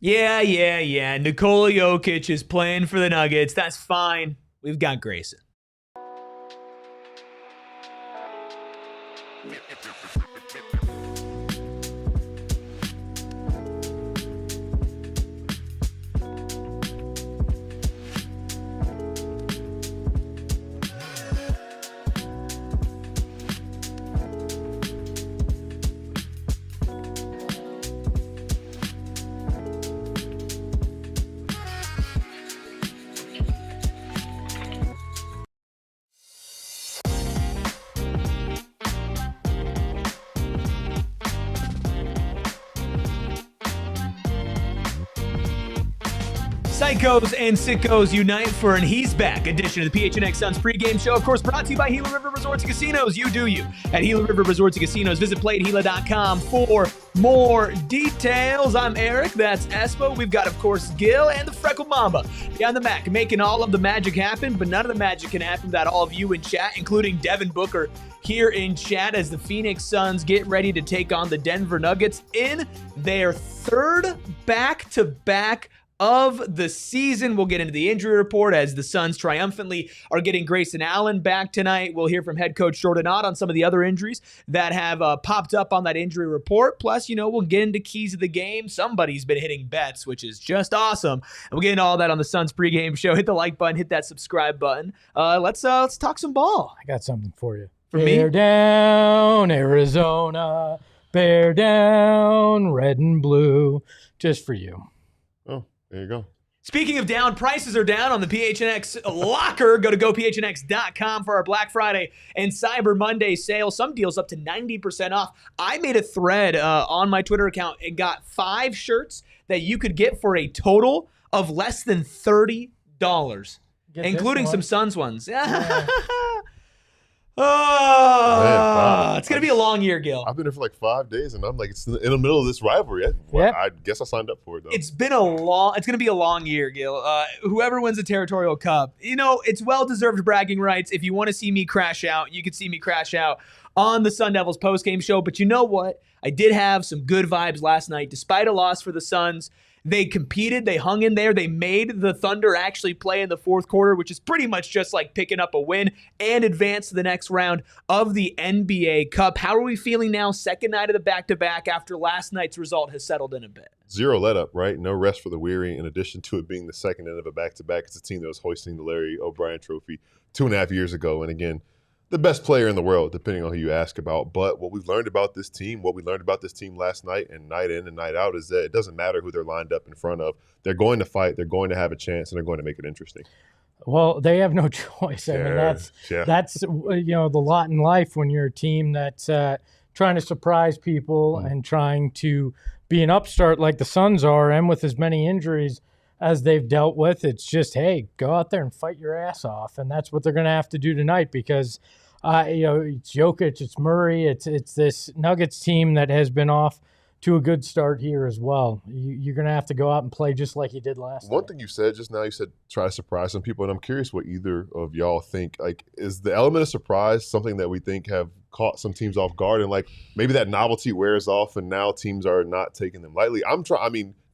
Yeah. Nikola Jokic is playing for the Nuggets. That's fine. We've got Grayson. Psychos and sickos unite for an He's Back edition of the PHNX Suns pregame show. Of course, brought to you by Gila River Resorts and Casinos. You do you at Gila River Resorts and Casinos. Visit playatgila.com for more details. I'm Eric. That's Espo. We've got, of course, Gil and the Freckle Mamba behind the Mac, making all of the magic happen, but none of the magic can happen without all of you in chat, including Devin Booker here in chat as the Phoenix Suns get ready to take on the Denver Nuggets in their third back-to-back of the season. We'll get into the injury report as the Suns triumphantly are getting Grayson Allen back tonight. We'll hear from head coach Jordan Ott on some of the other injuries that have popped up on that injury report. Plus, we'll get into keys of the game. Somebody's been hitting bets, which is just awesome. And we'll get into all that on the Suns pregame show. Hit the like button, hit that subscribe button. Let's talk some ball. I got something for you. Bear down, Arizona. Bear down, red and blue. Just for you. There you go. Speaking of down, prices are down on the PHNX locker. Go to gophnx.com for our Black Friday and Cyber Monday sale. Some deals up to 90% off. I made a thread on my Twitter account and got 5 shirts that you could get for a total of less than $30, including some Suns ones. Yeah. It's going to be a long year, Gil. I've been here for like 5 days, and I'm like, it's in the middle of this rivalry. I guess I signed up for it, though. It's going to be a long year, Gil. Whoever wins the Territorial Cup, it's well-deserved bragging rights. If you want to see me crash out, you can see me crash out on the Sun Devils postgame show. But you know what? I did have some good vibes last night. Despite a loss for the Suns, they competed, they hung in there, they made the Thunder actually play in the fourth quarter, which is pretty much just like picking up a win and advance to the next round of the NBA Cup. How are we feeling now, second night of the back-to-back after last night's result has settled in a bit? 0 let-up, right? No rest for the weary. In addition to it being the second end of a back-to-back, it's a team that was hoisting the Larry O'Brien Trophy 2.5 years ago. And again, the best player in the world, depending on who you ask about. But what we've learned about this team, last night and night in and night out, is that it doesn't matter who they're lined up in front of. They're going to fight, they're going to have a chance, and they're going to make it interesting. Well, they have no choice. I mean, that's the lot in life when you're a team that's trying to surprise people and trying to be an upstart like the Suns are, and with as many injuries as they've dealt with. It's just, hey, go out there and fight your ass off. And that's what they're going to have to do tonight because, it's Jokic, it's Murray, it's this Nuggets team that has been off to a good start here as well. You're going to have to go out and play just like you did last One night. thing you said just now, you said try to surprise some people, and I'm curious what either of y'all think. Like, is the element of surprise something that we think have caught some teams off guard, and like maybe that novelty wears off and now teams are not taking them lightly?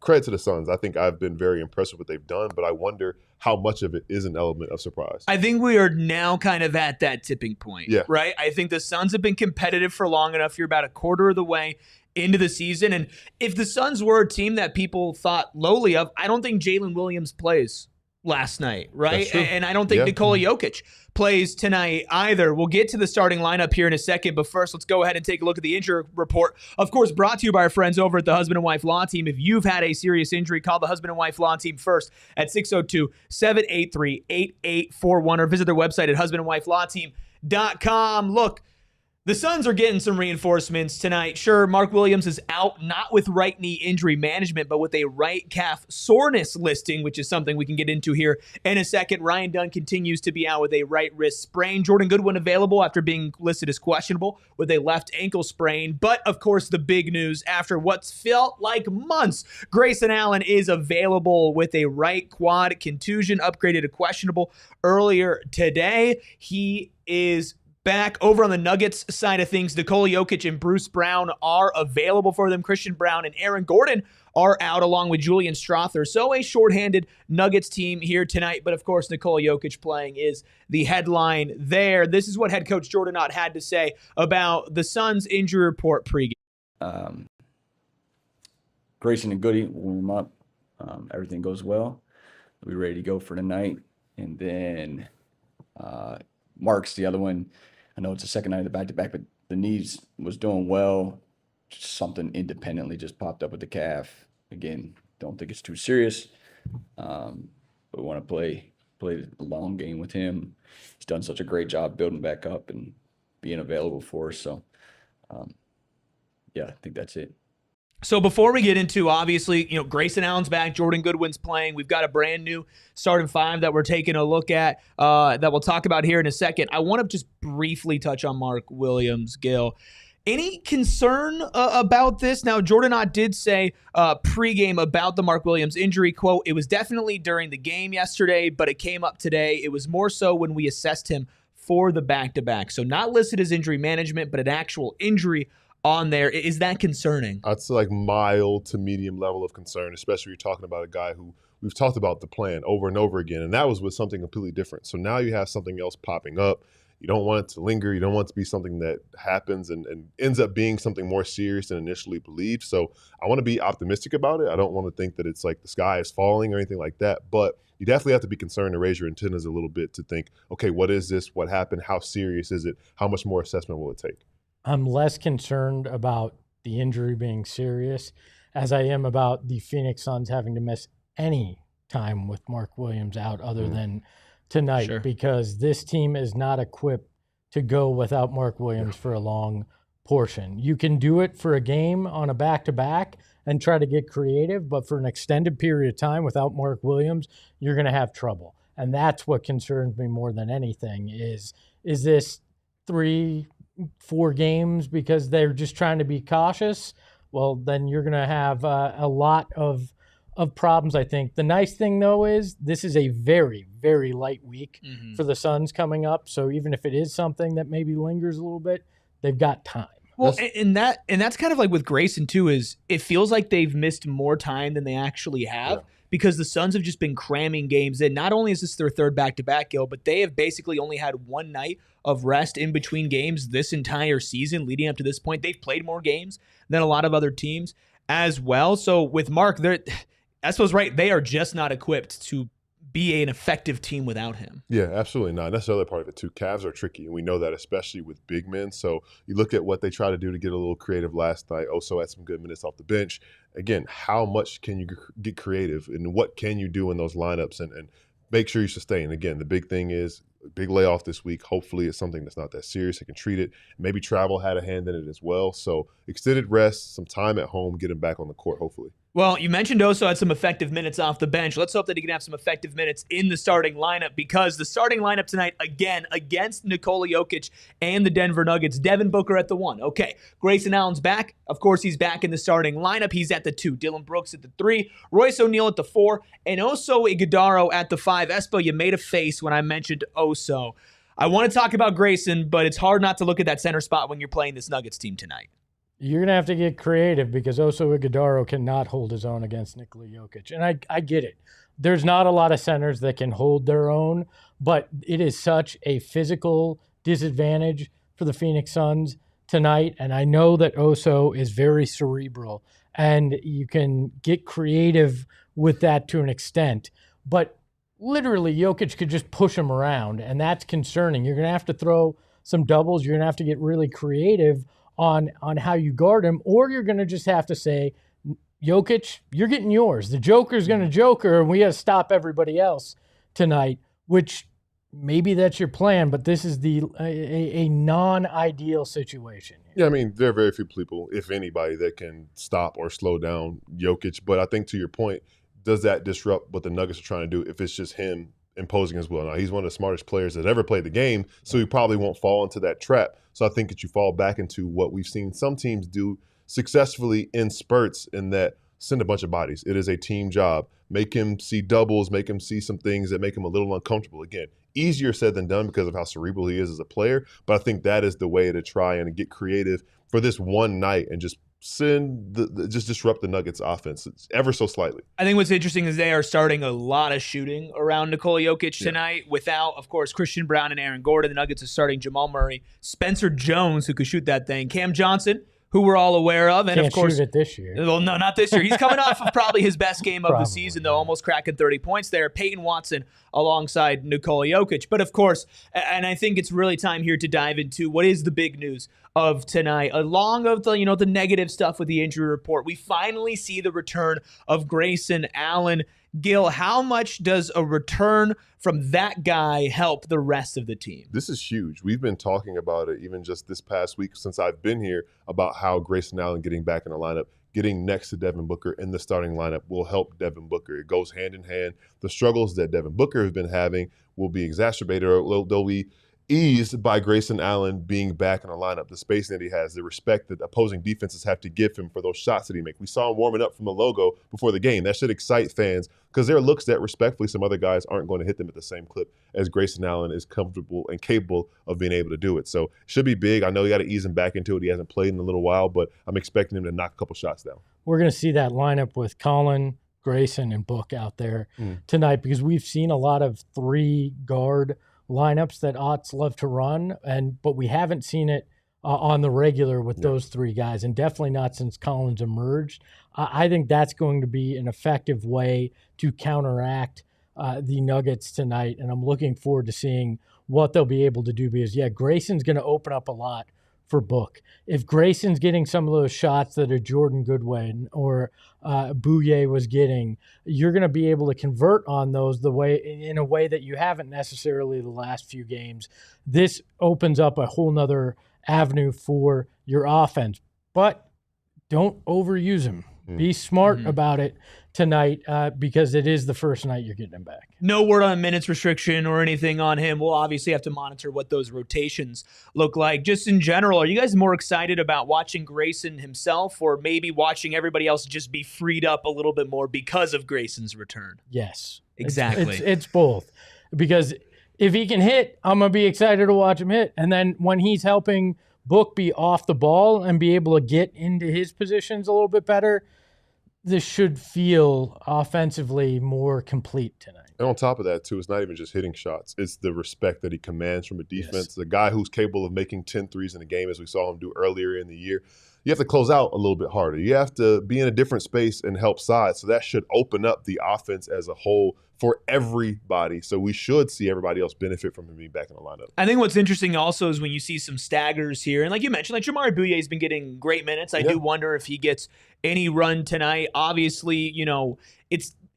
Credit to the Suns. I think I've been very impressed with what they've done, but I wonder how much of it is an element of surprise. I think we are now kind of at that tipping point, right? I think the Suns have been competitive for long enough. You're about a quarter of the way into the season, and if the Suns were a team that people thought lowly of, I don't think Jalen Williams plays last night, right? And I don't think Nikola Jokic plays tonight either. We'll get to the starting lineup here in a second, but first let's go ahead and take a look at the injury report. Of course, brought to you by our friends over at the Husband and Wife Law Team. If you've had a serious injury, call the Husband and Wife Law Team first at 602-783-8841 or visit their website at husbandandwifelawteam.com. Look, the Suns are getting some reinforcements tonight. Sure, Mark Williams is out, not with right knee injury management, but with a right calf soreness listing, which is something we can get into here in a second. Ryan Dunn continues to be out with a right wrist sprain. Jordan Goodwin available after being listed as questionable with a left ankle sprain. But, of course, the big news after what's felt like months, Grayson Allen is available with a right quad contusion, upgraded to questionable earlier today. He is back. Over on the Nuggets side of things, Nikola Jokic and Bruce Brown are available for them. Christian Brown and Aaron Gordon are out along with Julian Strother. So a shorthanded Nuggets team here tonight. But of course, Nikola Jokic playing is the headline there. This is what head coach Jordan Ott had to say about the Suns injury report pregame. Grayson and Goody warm up. Everything goes well. We're ready to go for tonight. And then Mark's the other one. I know it's the second night of the back-to-back, but the knees was doing well. Just something independently just popped up with the calf. Again, don't think it's too serious. But we want to play the long game with him. He's done such a great job building back up and being available for us. So, yeah, I think that's it. So before we get into, obviously, Grayson Allen's back, Jordan Goodwin's playing. We've got a brand new starting five that we're taking a look at that we'll talk about here in a second. I want to just briefly touch on Mark Williams, Gil. Any concern about this? Now, Jordan Ott did say pregame about the Mark Williams injury, quote, "It was definitely during the game yesterday, but it came up today. It was more so when we assessed him for the back-to-back." So not listed as injury management, but an actual injury on there. Is that concerning? I'd say like mild to medium level of concern, especially you're talking about a guy who we've talked about the plan over and over again, and that was with something completely different. So now you have something else popping up. You don't want it to linger. You don't want it to be something that happens and ends up being something more serious than initially believed. So I want to be optimistic about it. I don't want to think that it's like the sky is falling or anything like that. But you definitely have to be concerned and raise your antennas a little bit to think, okay, what is this? What happened? How serious is it? How much more assessment will it take? I'm less concerned about the injury being serious as I am about the Phoenix Suns having to miss any time with Mark Williams out other than tonight, because this team is not equipped to go without Mark Williams for a long portion. You can do it for a game on a back-to-back and try to get creative, but for an extended period of time without Mark Williams, you're going to have trouble. And that's what concerns me more than anything is this 3-4 games because they're just trying to be cautious? Well, then you're going to have a lot of problems, I think. The nice thing, though, is this is a very, very light week for the Suns coming up. So even if it is something that maybe lingers a little bit, they've got time. Well, and that's kind of like with Grayson, too, is it feels like they've missed more time than they actually have because the Suns have just been cramming games in. Not only is this their third back-to-back, Gil, but they have basically only had one night of rest in between games this entire season leading up to this point. They've played more games than a lot of other teams as well. So with Mark, I suppose, right, they are just not equipped to be an effective team without him. Yeah, absolutely not. That's the other part of it, too. Cavs are tricky, and we know that, especially with big men. So you look at what they try to do to get a little creative last night. Also had some good minutes off the bench. Again, how much can you get creative, and what can you do in those lineups and make sure you sustain? Again, the big thing is big layoff this week. Hopefully it's something that's not that serious. They can treat it. Maybe travel had a hand in it as well. So extended rest, some time at home, get him back on the court, hopefully. Well, you mentioned Oso had some effective minutes off the bench. Let's hope that he can have some effective minutes in the starting lineup, because the starting lineup tonight, again, against Nikola Jokic and the Denver Nuggets, Devin Booker at the 1. Okay, Grayson Allen's back. Of course, he's back in the starting lineup. He's at the 2. Dylan Brooks at the 3. Royce O'Neal at the 4. And Oso Ighodaro at the 5. Espo, you made a face when I mentioned Oso. I want to talk about Grayson, but it's hard not to look at that center spot when you're playing this Nuggets team tonight. You're going to have to get creative because Oso Ighodaro cannot hold his own against Nikola Jokic. And I get it. There's not a lot of centers that can hold their own, but it is such a physical disadvantage for the Phoenix Suns tonight. And I know that Oso is very cerebral, and you can get creative with that to an extent. But literally, Jokic could just push him around, and that's concerning. You're going to have to throw some doubles. You're going to have to get really creative on how you guard him, or you're going to just have to say, Jokic, you're getting yours. The Joker's going to Joker, and we got to stop everybody else tonight, which maybe that's your plan, but this is a non-ideal situation. Yeah, I mean, there are very few people, if anybody, that can stop or slow down Jokic. But I think to your point, does that disrupt what the Nuggets are trying to do if it's just him imposing his will? Now, he's one of the smartest players that ever played the game, so he probably won't fall into that trap. So I think that you fall back into what we've seen some teams do successfully in spurts, in that send a bunch of bodies. It is a team job. Make him see doubles, make him see some things that make him a little uncomfortable. Again, easier said than done because of how cerebral he is as a player, but I think that is the way to try and get creative for this one night and just just disrupt the Nuggets offense ever so slightly. I think what's interesting is they are starting a lot of shooting around Nikola Jokic tonight without, of course, Christian Brown and Aaron Gordon. The Nuggets are starting Jamal Murray, Spencer Jones, who could shoot that thing, Cam Johnson, who we're all aware of, and Can't of course, shoot it this year. Well, no, not this year. He's coming off of probably his best game of the season, though, almost cracking 30 points there. Peyton Watson alongside Nikola Jokic. But of course, and I think it's really time here to dive into what is the big news of tonight. Along of the negative stuff with the injury report, we finally see the return of Grayson Allen. Gil, how much does a return from that guy help the rest of the team? This is huge. We've been talking about it even just this past week since I've been here about how Grayson Allen getting back in the lineup, getting next to Devin Booker in the starting lineup will help Devin Booker. It goes hand in hand. The struggles that Devin Booker has been having will be exacerbated, or they'll be eased by Grayson Allen being back in the lineup, the spacing that he has, the respect that opposing defenses have to give him for those shots that he makes. We saw him warming up from the logo before the game. That should excite fans because there are looks that respectfully some other guys aren't going to hit them at the same clip as Grayson Allen is comfortable and capable of being able to do it. So it should be big. I know you got to ease him back into it. He hasn't played in a little while, but I'm expecting him to knock a couple shots down. We're going to see that lineup with Colin, Grayson, and Book out there tonight because we've seen a lot of 3-guard lineups that Otts love to run, but we haven't seen it on the regular with those 3 guys, and definitely not since Collins emerged. I think that's going to be an effective way to counteract the Nuggets tonight, and I'm looking forward to seeing what they'll be able to do because, Grayson's going to open up a lot for Book. If Grayson's getting some of those shots that a Jordan Goodwin or Bouye was getting, you're going to be able to convert on those in a way that you haven't necessarily the last few games. This opens up a whole nother avenue for your offense, but don't overuse him. Be smart about it tonight because it is the first night you're getting him back. No word on a minutes restriction or anything on him. We'll obviously have to monitor what those rotations look like. Just in general, are you guys more excited about watching Grayson himself or maybe watching everybody else just be freed up a little bit more because of Grayson's return? Yes. Exactly. It's both. Because if he can hit, I'm going to be excited to watch him hit. And then when he's helping Book be off the ball and be able to get into his positions a little bit better, this should feel offensively more complete tonight. And on top of that, too, it's not even just hitting shots. It's the respect that he commands from a defense. The guy who's capable of making 10 threes in a game, as we saw him do earlier in the year. You have to close out a little bit harder. You have to be in a different space and help sides. So that should open up the offense as a whole for everybody. So we should see everybody else benefit from him being back in the lineup. I think what's interesting also is when you see some staggers here. And like you mentioned, like Jamari Bouye has been getting great minutes. I do wonder if he gets any run tonight. Obviously,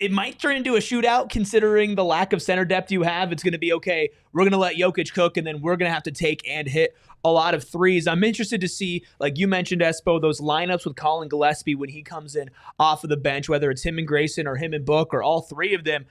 it might turn into a shootout considering the lack of center depth you have. It's going to be, okay, we're going to let Jokic cook, and then we're going to have to take and hit a lot of threes. I'm interested to see, like you mentioned, Espo, those lineups with Colin Gillespie when he comes in off of the bench, whether it's him and Grayson or him and Book or all 3 of them.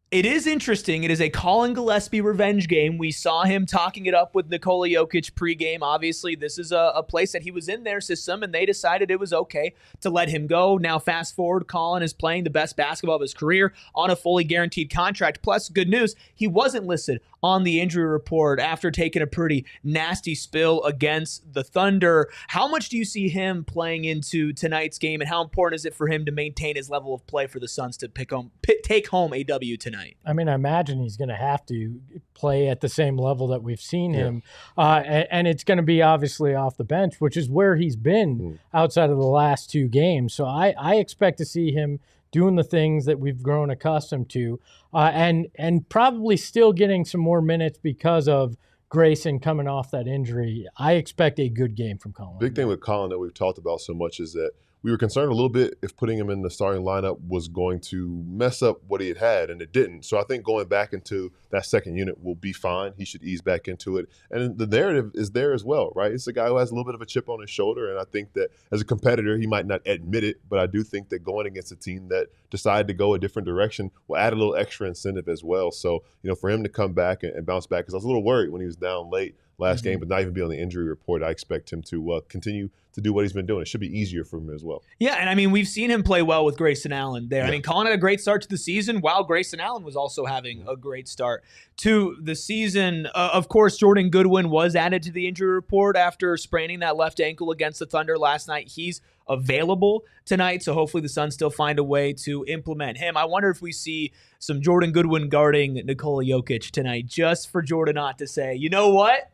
It is interesting. It is a Colin Gillespie revenge game. We saw him talking it up with Nikola Jokic pregame. Obviously, this is a place that he was in their system, and they decided it was okay to let him go. Now, fast forward, Colin is playing the best basketball of his career on a fully guaranteed contract. Plus, good news, he wasn't listed on the injury report after taking a pretty nasty spill against the Thunder. How much do you see him playing into tonight's game, and how important is it for him to maintain his level of play for the Suns to take home a W tonight? I mean, I imagine he's going to have to play at the same level that we've seen him, and it's going to be obviously off the bench, which is where he's been outside of the last 2 games. So I expect to see him doing the things that we've grown accustomed to, and probably still getting some more minutes because of Grayson coming off that injury. I expect a good game from Colin. Big thing with Colin that we've talked about so much is that we were concerned a little bit if putting him in the starting lineup was going to mess up what he had, and it didn't. So I think going back into that second unit will be fine. He should ease back into it. And the narrative is there as well, right? It's a guy who has a little bit of a chip on his shoulder, and I think that as a competitor, he might not admit it, but I do think that going against a team that decided to go a different direction will add a little extra incentive as well. So, for him to come back and bounce back, because I was a little worried when he was down late last game, but not even be on the injury report. I expect him to continue to do what he's been doing. It should be easier for him as well. Yeah, and I mean, we've seen him play well with Grayson Allen there. Yeah. I mean, calling it a great start to the season while Grayson Allen was also having a great start to the season. Of course, Jordan Goodwin was added to the injury report after spraining that left ankle against the Thunder last night. He's available tonight, so hopefully the Suns still find a way to implement him. I wonder if we see some Jordan Goodwin guarding Nikola Jokic tonight, just for Jordan not to say, you know what?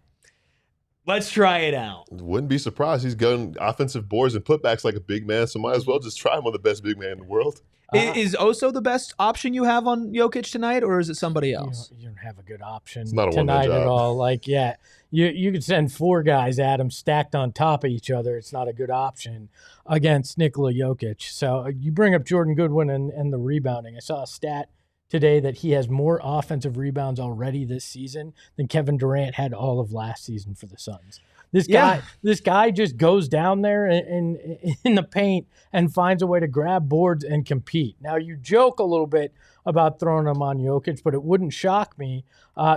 Let's try it out. Wouldn't be surprised. He's got offensive boards and putbacks like a big man, so might as well just try him on the best big man in the world. Is Oso the best option you have on Jokic tonight, or is it somebody else? You don't have a good option it's not a tonight job at all. Like, yeah, you could send 4 guys at him stacked on top of each other. It's not a good option against Nikola Jokic. So you bring up Jordan Goodwin and the rebounding. I saw a stat today that he has more offensive rebounds already this season than Kevin Durant had all of last season for the Suns. This guy just goes down there in the paint and finds a way to grab boards and compete. Now, you joke a little bit about throwing him on Jokic, but it wouldn't shock me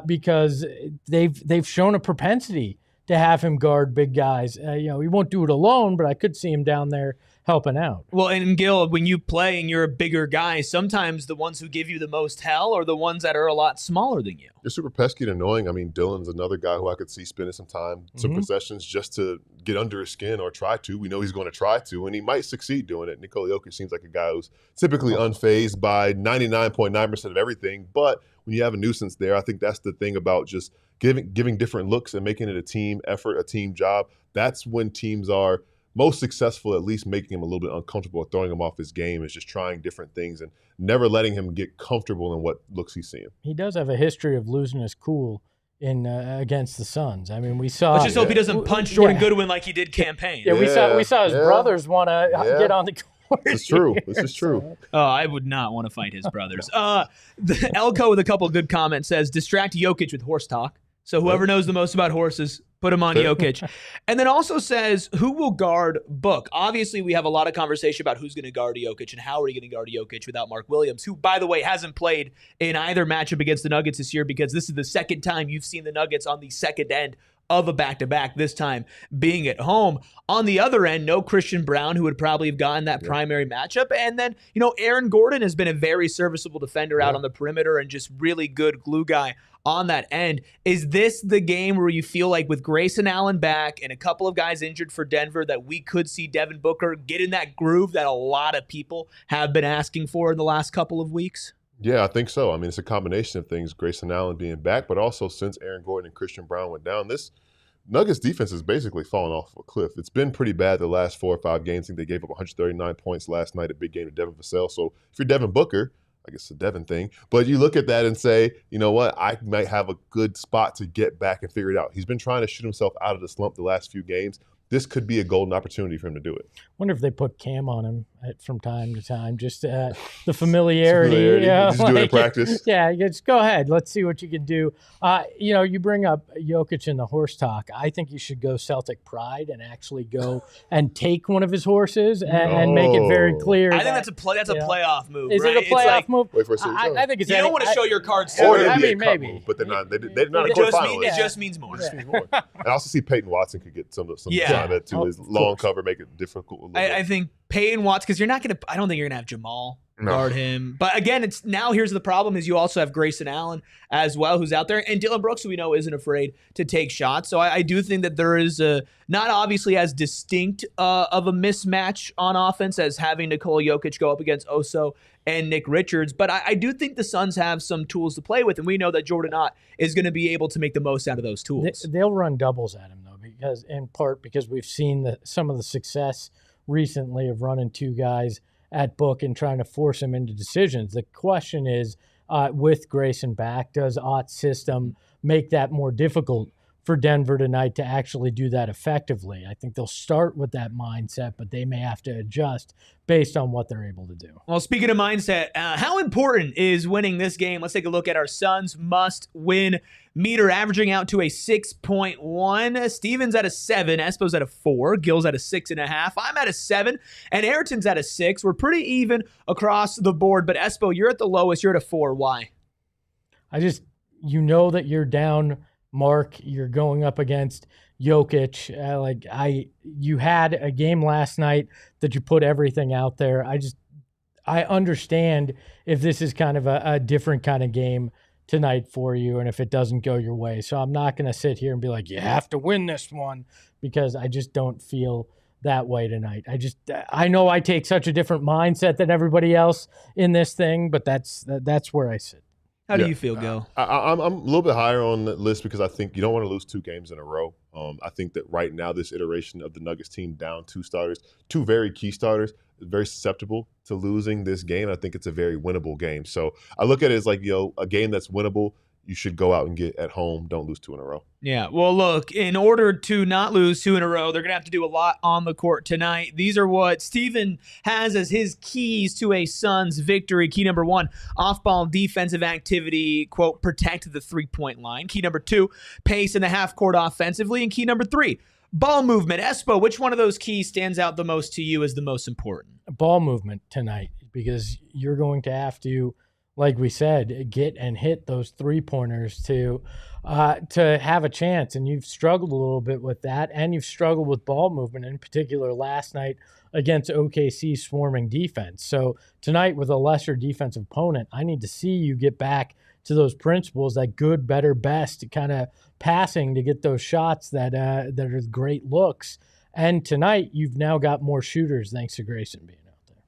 because they've shown a propensity to have him guard big guys. He won't do it alone, but I could see him down there helping out. Well, and Gil, when you play and you're a bigger guy, sometimes the ones who give you the most hell are the ones that are a lot smaller than you. They're super pesky and annoying. I mean, Dylan's another guy who I could see spending some time, some possessions just to get under his skin or try to. We know he's going to try to, and he might succeed doing it. Nikola Jokic seems like a guy who's typically unfazed by 99.9% of everything, but when you have a nuisance there, I think that's the thing about just giving different looks and making it a team effort, a team job. That's when teams are most successful, at least making him a little bit uncomfortable, throwing him off his game, is just trying different things and never letting him get comfortable in what looks he's seeing. He does have a history of losing his cool in against the Suns. I mean, we saw. Let's just hope he doesn't punch Jordan Goodwin like he did campaign. Yeah, we saw his brothers want to get on the court. This is true. This is true. Oh, I would not want to fight his brothers. The Elko with a couple of good comments says, distract Jokic with horse talk. So whoever knows the most about horses, put him on Jokic. And then also says, who will guard Book? Obviously, we have a lot of conversation about who's going to guard Jokic and how are you going to guard Jokic without Mark Williams, who, by the way, hasn't played in either matchup against the Nuggets this year because this is the second time you've seen the Nuggets on the second end of a back-to-back, this time being at home. On the other end, no Christian Brown, who would probably have gotten that primary matchup. And then, Aaron Gordon has been a very serviceable defender out on the perimeter and just really good glue guy on that end. Is this the game where you feel like with Grayson Allen back and a couple of guys injured for Denver that we could see Devin Booker get in that groove that a lot of people have been asking for in the last couple of weeks? Yeah, I think so. I mean, it's a combination of things, Grayson Allen being back, but also since Aaron Gordon and Christian Brown went down, this Nuggets defense has basically fallen off a cliff. It's been pretty bad the last 4 or 5 games. I think they gave up 139 points last night, a big game to Devin Vassell. So if you're Devin Booker, I guess it's a Devin thing, but you look at that and say, you know what, I might have a good spot to get back and figure it out. He's been trying to shoot himself out of the slump the last few games. This could be a golden opportunity for him to do it. Wonder if they put Cam on him from time to time, just the familiarity. Just do it in practice. Yeah, just go ahead. Let's see what you can do. You bring up Jokic in the horse talk. I think you should go Celtic pride and actually go and take one of his horses and make it very clear. I think that's a playoff move. Is it a playoff move? Wait for a second. I think it's. You don't want to show your cards. Or maybe. Move, but they're not. They're not a quarterfinalist. It just means more. And I also see Peyton Watson could get some side of it too. His long cover make it difficult. I think Peyton Watson, because you're not going to. I don't think you're going to have Jamal guard him. But again, it's now here's the problem: is you also have Grayson Allen as well, who's out there, and Dylan Brooks, who we know isn't afraid to take shots. So I do think that there is not obviously as distinct of a mismatch on offense as having Nikola Jokic go up against Oso and Nick Richards. But I do think the Suns have some tools to play with, and we know that Jordan Ott is going to be able to make the most out of those tools. They'll run doubles at him, though, because we've seen some of the success recently of running 2 guys at Book and trying to force him into decisions. The question is, with Grayson back, does Ott's system make that more difficult for Denver tonight to actually do that effectively? I think they'll start with that mindset, but they may have to adjust based on what they're able to do. Well, speaking of mindset, how important is winning this game? Let's take a look at our Suns must-win meter, averaging out to a 6.1. Steven's at a 7, Espo's at a 4, Gil's at a 6.5, I'm at a 7, and Ayrton's at a 6. We're pretty even across the board, but Espo, you're at the lowest. You're at a 4. Why? You know that you're down Mark, you're going up against Jokic. You had a game last night that you put everything out there. I understand if this is kind of a different kind of game tonight for you and if it doesn't go your way. So I'm not going to sit here and be like, you have to win this one, because I just don't feel that way tonight. I know I take such a different mindset than everybody else in this thing, but that's where I sit. How do you feel, Gil? I'm a little bit higher on the list because I think you don't want to lose 2 games in a row. I think that right now this iteration of the Nuggets team down 2 starters, 2 very key starters, is very susceptible to losing this game. I think it's a very winnable game. So I look at it as like, a game that's winnable. You should go out and get at home. Don't lose 2 in a row. Yeah, well, look, in order to not lose 2 in a row, they're going to have to do a lot on the court tonight. These are what Steven has as his keys to a Suns victory. Key number 1, off-ball defensive activity, quote, protect the three-point line. Key number 2, pace in the half-court offensively. And key number 3, ball movement. Espo, which one of those keys stands out the most to you as the most important? Ball movement tonight, because you're going to have to, like we said, get and hit those 3-pointers to have a chance. And you've struggled a little bit with that, and you've struggled with ball movement, in particular last night against OKC's swarming defense. So tonight, with a lesser defensive opponent, I need to see you get back to those principles, that good, better, best kind of passing to get those shots that are great looks. And tonight, you've now got more shooters thanks to Grayson being out there.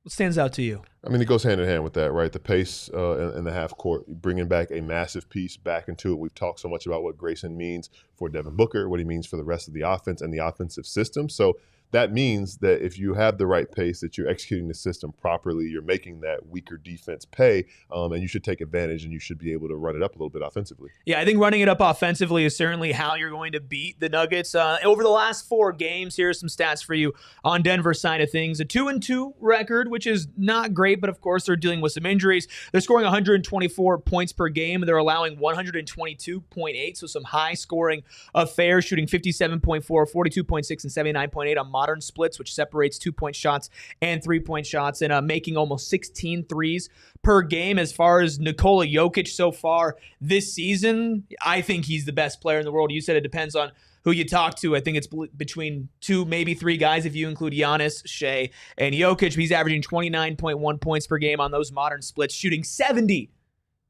What stands out to you? I mean, it goes hand in hand with that, right? The pace in the half court, bringing back a massive piece back into it. We've talked so much about what Grayson means for Devin Booker, what he means for the rest of the offense and the offensive system. So that means that if you have the right pace, that you're executing the system properly, you're making that weaker defense pay, and you should take advantage, and you should be able to run it up a little bit offensively. Yeah, I think running it up offensively is certainly how you're going to beat the Nuggets. Over the last 4 games, here are some stats for you on Denver's side of things. A 2-2 record, which is not great, but of course they're dealing with some injuries. They're scoring 124 points per game. They're allowing 122.8, so some high-scoring affairs, shooting 57.4, 42.6, and 79.8 on modern splits, which separates 2-point shots and 3-point shots, and making almost 16 threes per game. As far as Nikola Jokic so far this season, I think he's the best player in the world. You said it depends on who you talk to. I think it's between 2, maybe 3 guys if you include Giannis, Shea, and Jokic. He's averaging 29.1 points per game on those modern splits, shooting 70.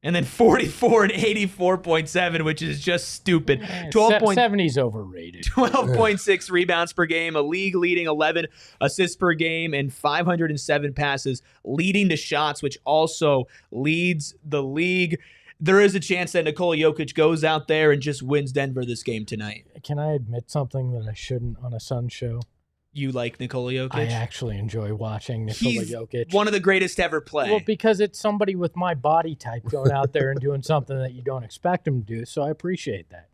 And then 44 and 84.7, which is just stupid. 70's overrated. 12.6 rebounds per game, a league-leading 11 assists per game, and 507 passes, leading to shots, which also leads the league. There is a chance that Nikola Jokic goes out there and just wins Denver this game tonight. Can I admit something that I shouldn't on a Suns show? You like Nikola Jokic? I actually enjoy watching Nikola Jokic. One of the greatest to ever play. Well, because it's somebody with my body type going out there and doing something that you don't expect him to do, so I appreciate that.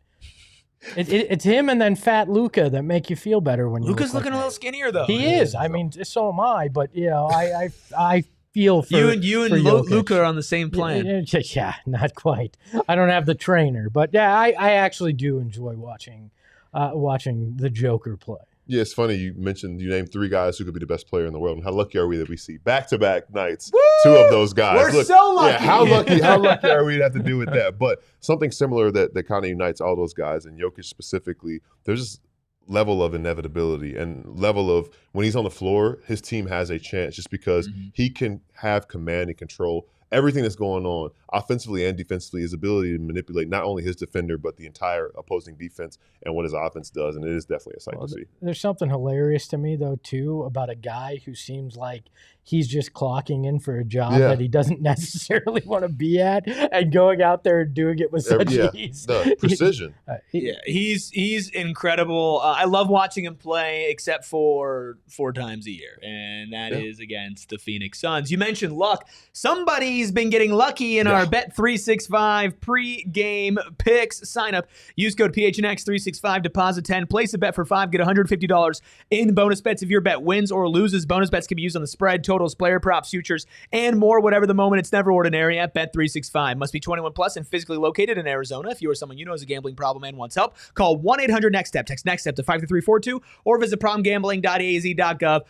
It's him and then Fat Luka that make you feel better when you Luka's looking a little skinnier, though. He is. I mean, so am I, but, I feel for you and Luka are on the same plane. Yeah, not quite. I don't have the trainer, but yeah, I actually do enjoy watching the Joker play. Yeah, it's funny you named 3 guys who could be the best player in the world, and how lucky are we that we see back-to-back nights 2 of those guys. We're so lucky. Yeah, how lucky are we to have to do with that? But something similar that kind of unites all those guys, and Jokic specifically, there's this level of inevitability and level of when he's on the floor, his team has a chance just because he can have command and control everything that's going on offensively and defensively, his ability to manipulate not only his defender, but the entire opposing defense and what his offense does. And it is definitely a sight to see. There's something hilarious to me, though, too, about a guy who seems like he's just clocking in for a job that he doesn't necessarily want to be at and going out there and doing it with such ease. The precision. He's incredible. I love watching him play, except for 4 times a year, and that is against the Phoenix Suns. You mentioned luck. Somebody's been getting lucky in our Bet365 pre-game picks. Sign up. Use code PHNX365. Deposit 10. Place a bet for 5. Get $150 in bonus bets if your bet wins or loses. Bonus bets can be used on the spread, totals, player props, futures, and more. Whatever the moment, it's never ordinary at Bet365. Must be 21 plus and physically located in Arizona. If you or someone you know has a gambling problem and wants help, call 1-800-NEXT-STEP. Text NEXT-STEP to 52342 or visit problemgambling.az.gov.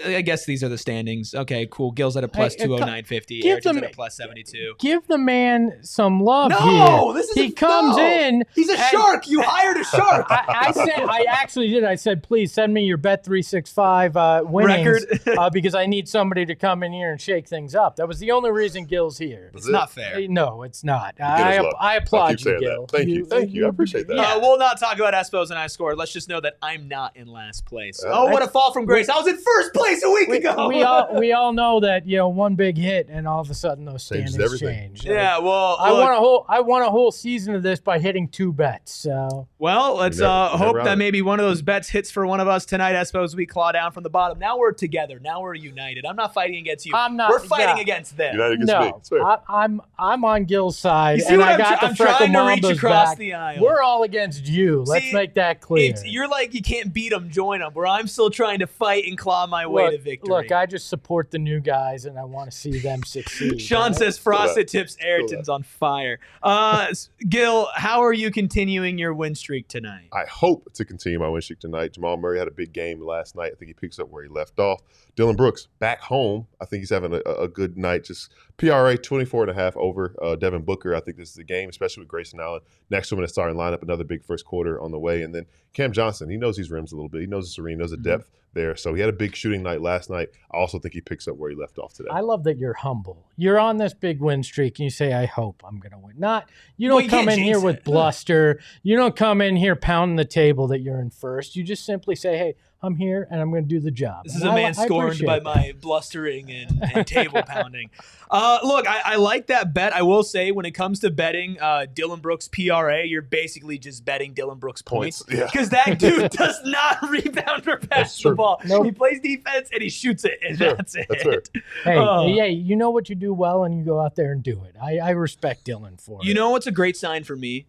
I guess these are the standings. Okay, cool. Gil's at a plus 209.50. Ayrton's at a plus 72. Give the man some love No, here. He comes in. He's a shark. You hired a shark. I actually did. I said, please send me your Bet365 winnings because I need somebody to come in here and shake things up. That was the only reason Gil's here. It's not fair. No, it's not. I applaud you, Gil. Thank you. I appreciate that. We'll not talk about Espos and I scored. Let's just know that I'm not in last place. What a fall from grace. I was in first place a week ago. We all know that, one big hit and all of a sudden those standings change. Yeah, well, I won a whole season of this by hitting 2 bets. So let's hope that maybe one of those bets hits for one of us tonight. I suppose we claw down from the bottom. Now we're together. Now we're united. I'm not fighting against you. We're fighting against them. United against me. I'm on Gil's side, you see and what I got the freckle trying to reach Mambas across back. the aisle. We're all against you. Let's make that clear. You're like, you can't beat them, join them. Where I'm still trying to fight and claw my way to victory. Look, I just support the new guys, and I want to see them succeed. Sean says Frosted Tips Ayrton's on fire. Gil, how are you continuing your win streak tonight? I hope to continue my win streak tonight. Jamal Murray had a big game last night. I think he picks up where he left off. Dillon Brooks back home. I think he's having a good night. Just PRA 24.5 over Devin Booker. I think this is the game, especially with Grayson Allen next to him in the starting lineup. Another big first quarter on the way. And then Cam Johnson, he knows these rims a little bit. He knows the serene, knows the depth there. So he had a big shooting night last night. I also think he picks up where he left off today. I love that you're humble. You're on this big win streak, and you say, I hope I'm going to win. You don't come in here with bluster. You don't come in here pounding the table that you're in first. You just simply say, hey, I'm here, and I'm going to do the job. This is a man scorned by my blustering and table pounding. Look, I like that bet. I will say, when it comes to betting Dillon Brooks PRA, you're basically just betting Dillon Brooks points. Because that dude does not rebound or pass the ball. Nope. He plays defense, and he shoots it, and that's it. That's hey, you know what you do well, and you go out there and do it. I respect Dillon for it. You know what's a great sign for me?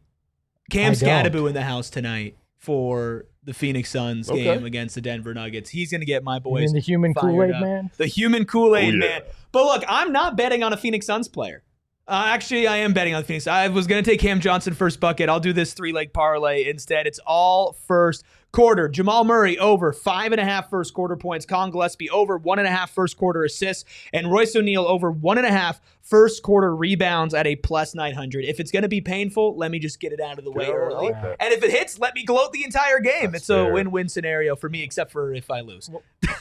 Cam Scadaboo in the house tonight for the Phoenix Suns game against the Denver Nuggets. He's going to get my boys the human Kool-Aid man? The human Kool-Aid man. But look, I'm not betting on a Phoenix Suns player. Actually, I am betting on Phoenix. I was going to take Cam Johnson first bucket. I'll do this 3-leg parlay instead. It's all first quarter. Jamal Murray over 5.5 first quarter points. Colin Gillespie over 1.5 first quarter assists. And Royce O'Neal over 1.5 first quarter rebounds at a plus 900. If it's going to be painful, let me just get it out of the way early. And if it hits, let me gloat the entire game. That's a win-win scenario for me, except for if I lose.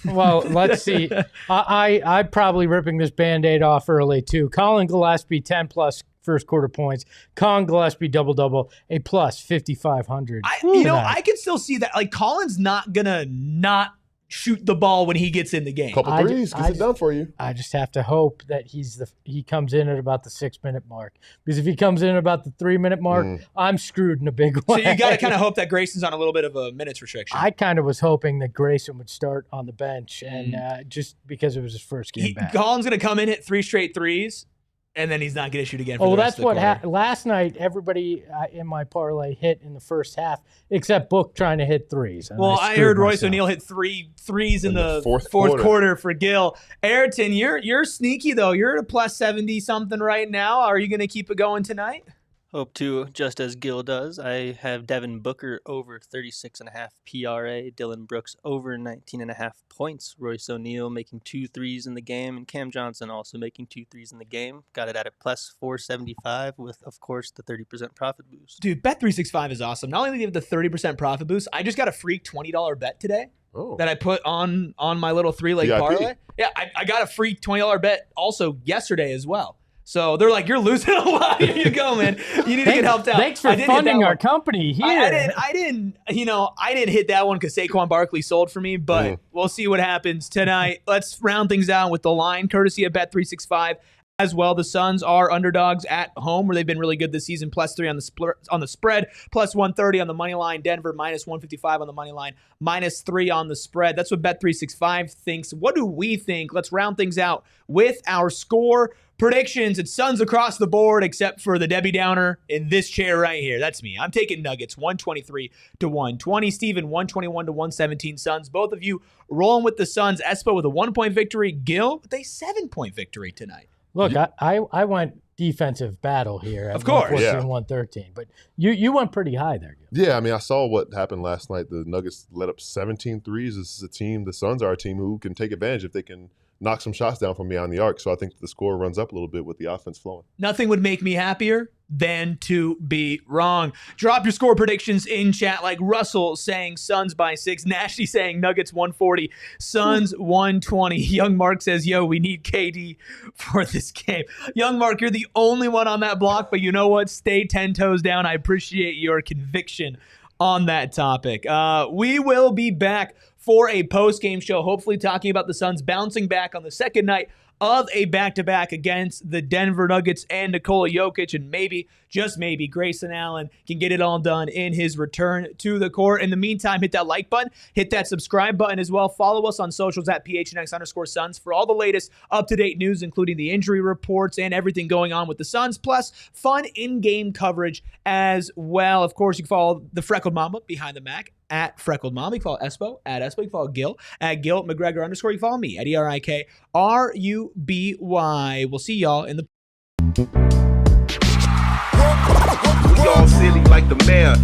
Well, let's see. I'm probably ripping this Band-Aid off early, too. Colin Gillespie, 10-plus first quarter points. Colin Gillespie, double-double, a plus 5,500. I can still see that. Like, Colin's not going to not shoot the ball when he gets in the game. Couple threes, gets it done for you. I just have to hope that he comes in at about the 6-minute mark. Because if he comes in at about the 3-minute mark, I'm screwed in a big way. So you got to kind of hope that Grayson's on a little bit of a minutes restriction. I kind of was hoping that Grayson would start on the bench, and just because it was his first game back. Colin's going to come in, hit 3 straight threes, and then he's not going to shoot again for the that's rest of the what happened. Last night, everybody in my parlay hit in the first half, except Book trying to hit threes. Well, I heard Royce O'Neal hit 3 threes in the fourth quarter for Gil. Ayrton, you're sneaky, though. You're at a plus 70-something right now. Are you going to keep it going tonight? Hope to, just as Gil does. I have Devin Booker over 36.5 PRA, Dillon Brooks over 19.5 points, Royce O'Neal making 2 threes in the game, and Cam Johnson also making 2 threes in the game. Got it at a plus 475 with, of course, the 30% profit boost. Dude, Bet365 is awesome. Not only do you have the 30% profit boost, I just got a free $20 bet today that I put on my little 3-leg parlay. Yeah, I got a free $20 bet also yesterday as well. So they're like, you're losing a lot. Here you go, man. You need to get helped out. Thanks for funding our company here. I didn't hit that one because Saquon Barkley sold for me, but we'll see what happens tonight. Let's round things out with the line, courtesy of Bet365. As well, the Suns are underdogs at home, where they've been really good this season. Plus 3 on the spread, plus 130 on the money line. Denver minus 155 on the money line, minus 3 on the spread. That's what Bet365 thinks. What do we think? Let's round things out with our score predictions. It's Suns across the board, except for the Debbie Downer in this chair right here. That's me. I'm taking Nuggets 123-120. Steven 121-117. Suns. Both of you rolling with the Suns. Espo with a 1-point victory. Gil with a 7-point victory tonight. Look, I went defensive battle here at Of course. 114 and 113, but you went pretty high there. Yeah, I mean, I saw what happened last night. The Nuggets let up 17 threes. This is a team, the Suns are a team who can take advantage if they can knock some shots down from beyond the arc. So I think the score runs up a little bit with the offense flowing. Nothing would make me happier than to be wrong. Drop your score predictions in chat, like Russell saying Suns by 6, Nasty saying Nuggets 140, Suns 120. Young Mark says, yo, we need KD for this game. Young Mark, you're the only one on that block, but you know what? Stay 10 toes down. I appreciate your conviction on that topic. We will be back for a post-game show, hopefully talking about the Suns bouncing back on the second night of a back-to-back against the Denver Nuggets and Nikola Jokic, and maybe, just maybe, Grayson Allen can get it all done in his return to the court. In the meantime, hit that like button, hit that subscribe button as well. Follow us on socials at PHNX_Suns for all the latest up-to-date news, including the injury reports and everything going on with the Suns, plus fun in-game coverage as well. Of course, you can follow the Freckled Mama behind the Mac at Freckled Mom. You can follow Espo at Espo. You can follow Gil at Gil McGregor _ You can follow me at ERIKRUBY. We'll see y'all in the. We all silly like the mayor.